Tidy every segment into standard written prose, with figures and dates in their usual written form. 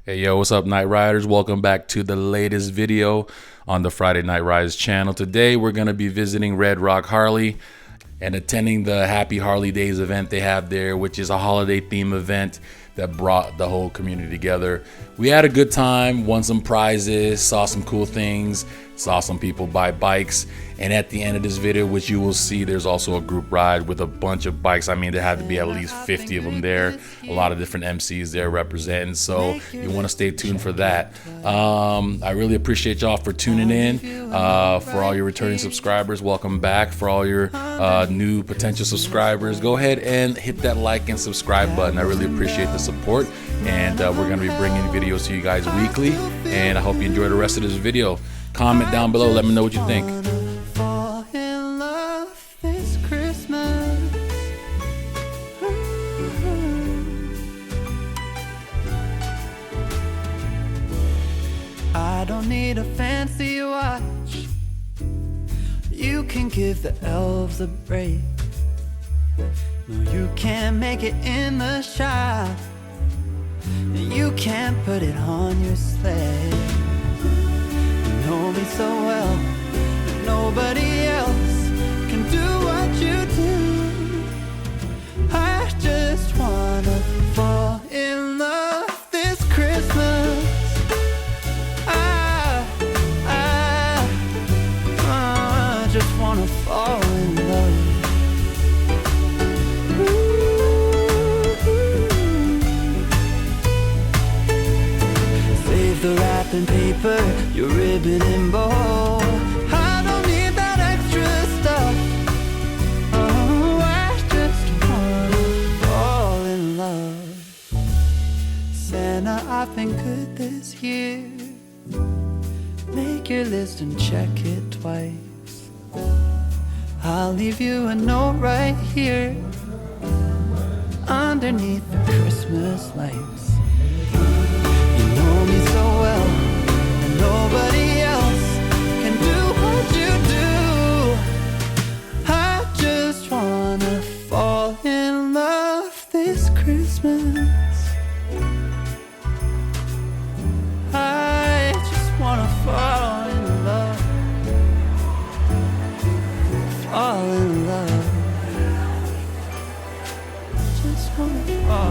Hey yo, what's up, Night Riders? Welcome back to the latest video on the Friday Night Rides channel. Today we're going to be visiting Red Rock Harley and attending the Happy Harley Days event they have there, which is a holiday theme event that brought the whole community together. We had a good time, won some prizes, saw some cool things, saw some people buy bikes, and at the end of this video, which you will see, there's also a group ride with a bunch of bikes. I mean, there had to be at least 50 of them there, a lot of different MCs there representing, so you want to stay tuned for that. I really appreciate y'all for tuning in. For all your returning subscribers, welcome back. For all your new potential subscribers, go ahead and hit that like and subscribe button. I really appreciate the support, and we're going to be bringing videos to you guys weekly, and I hope you enjoy the rest of this video. Comment down below, let me know what you think. Fall in love this Christmas. I don't need a fancy watch. You can give the elves a break. No, you can't make it in the shop. You can't put it on your sleigh. You know me so well that nobody else can do what you do. I just wanna fall in love this Christmas. I just wanna fall in love. Save the wrapping paper, your ribbon and bow. I don't need that extra stuff. Oh, I just wanna fall in love. Santa, I've been good this year. Make your list and check it twice. I'll leave you a note right here underneath the Christmas lights. You know me so well, and nobody else can do what you do. I just wanna fall in love this Christmas. I just wanna fall in love. Fall in love. Just wanna fall in love.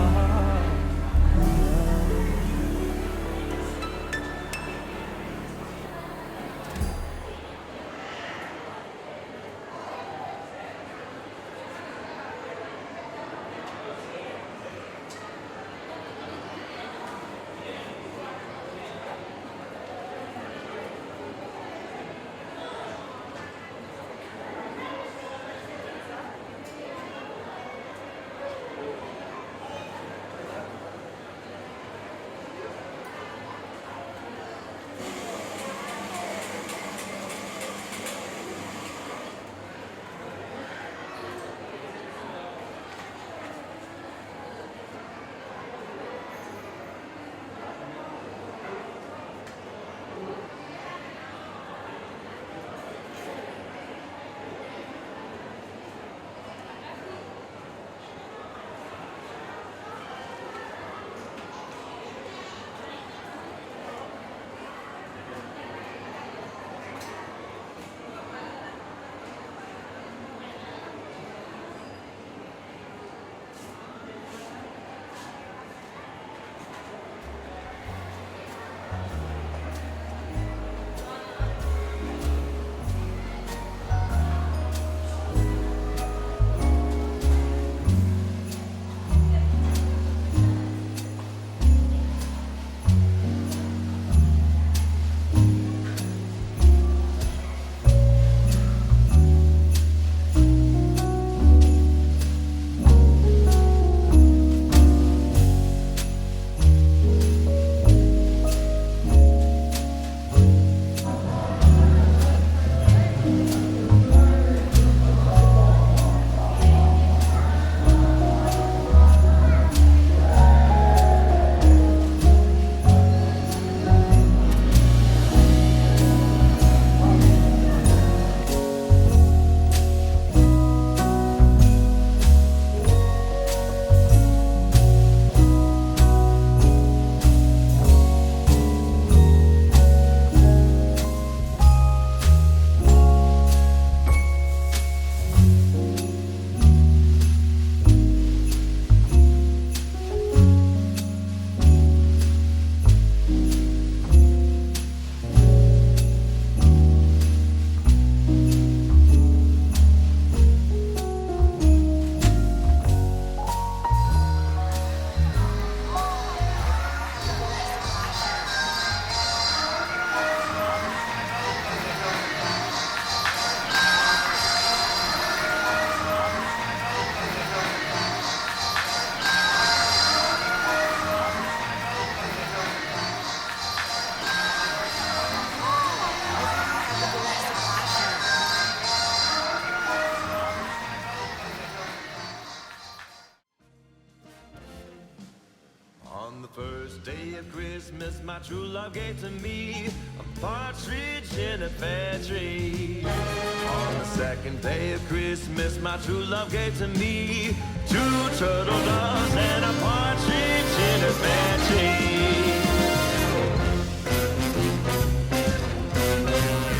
first day of Christmas, my true love gave to me a partridge in a pear tree. On the second day of Christmas, my true love gave to me 2 turtle doves and a partridge in a pear tree.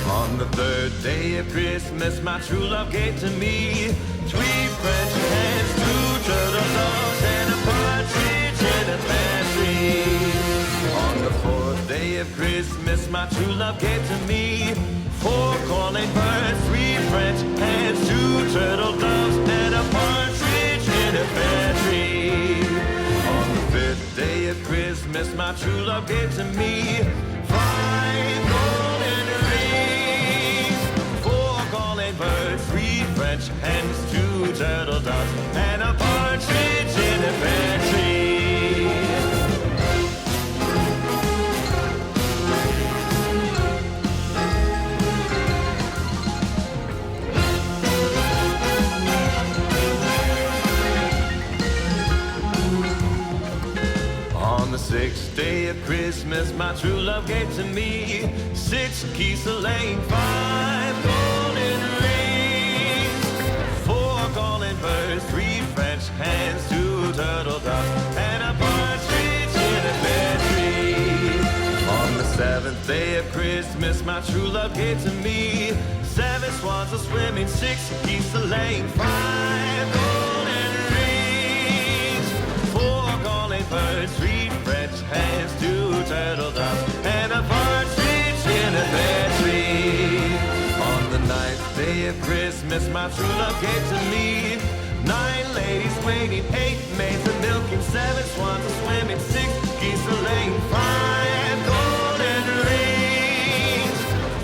On the third day of Christmas, my true love gave to me 3 French hens, 2 turtle doves, and a partridge in a pear tree. On the fourth day of Christmas, my true love gave to me 4 calling birds, 3 French hens, 2 turtle doves, and a partridge in a pear tree. On the fifth day of Christmas, my true love gave to me 5 golden rings, 4 calling birds, 3 French hens, 2 turtle doves, and a partridge in a pear tree. On the sixth day of Christmas, my true love gave to me 6 geese a-laying, 5 golden rings, 4 calling birds, 3 French hens, 2 turtle doves, and a partridge in a pear tree. On the seventh day of Christmas, my true love gave to me 7 swans a-swimming, 6 geese a-laying, 5 golden rings, 4 calling birds, 3 French hens, 2 turtle doves, and a partridge in a pear tree. On the ninth day of Christmas, my true love gave to me 9 ladies waiting, 8 maids a-milking, 7 swans a-swimming, 6 geese a-laying, 5 golden rings,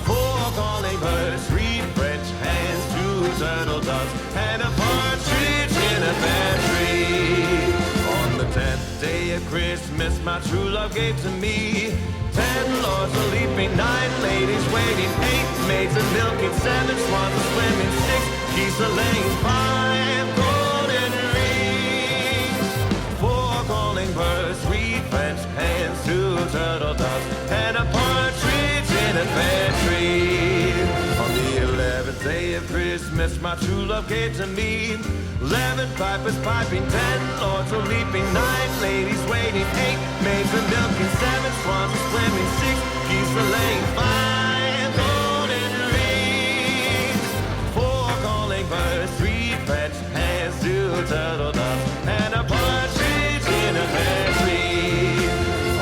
4 calling birds, 3 French hens, 2 turtle doves, and a partridge in a pear tree. On the 10th day of Christmas, my true love gave to me 10 lords a-leaping, 9 ladies waiting, 8 maids a-milking, 7 swans a-swimming, 6 geese a-laying, 5 golden rings, 4 calling birds, 3 French hens, 2 turtle doves, and a partridge in a pear tree. On the 11th day of Christmas, my true love gave to me 11 pipers piping, 10 lords a-leaping, 9 ladies waiting, 8 maids a-milking, 7 swans a-swimming, 6 geese a-laying, 5 golden rings, 4 calling birds, 3 French hens, 2 turtle doves, and a partridge in a pear tree.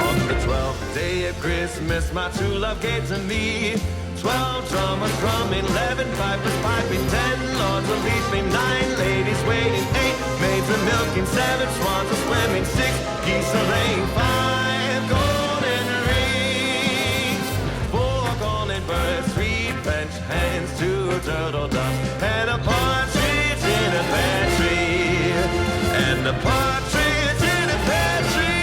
On the 12th day of Christmas, my true love gave to me 12 drummers drumming, 11 pipers piping, 10 lords a-leaping, 9 ladies waiting, 8 maids a-milking, 7 swans a-swimming, 6 geese a-laying, 5 golden rings, 4 calling birds, 3 French hens, 2 turtle doves, and a partridge in a pear tree, and a partridge in a pear tree.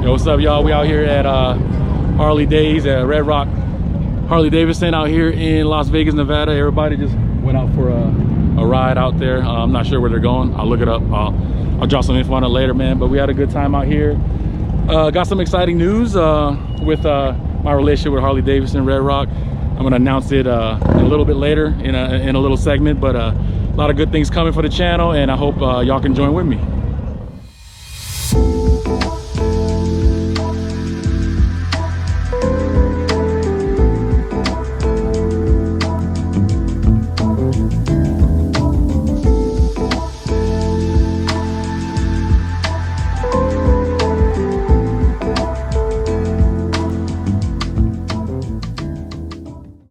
Yo, what's up, y'all? We out here at Harley Days at Red Rock Harley-Davidson out here in Las Vegas, Nevada. Everybody just went out for a ride out there. I'm not sure where they're going. I'll look it up. I'll drop some info on it later, man. But we had a good time out here. Got some exciting news with my relationship with Harley-Davidson, Red Rock. I'm gonna announce it a little bit later in a little segment, but a lot of good things coming for the channel, and I hope y'all can join with me.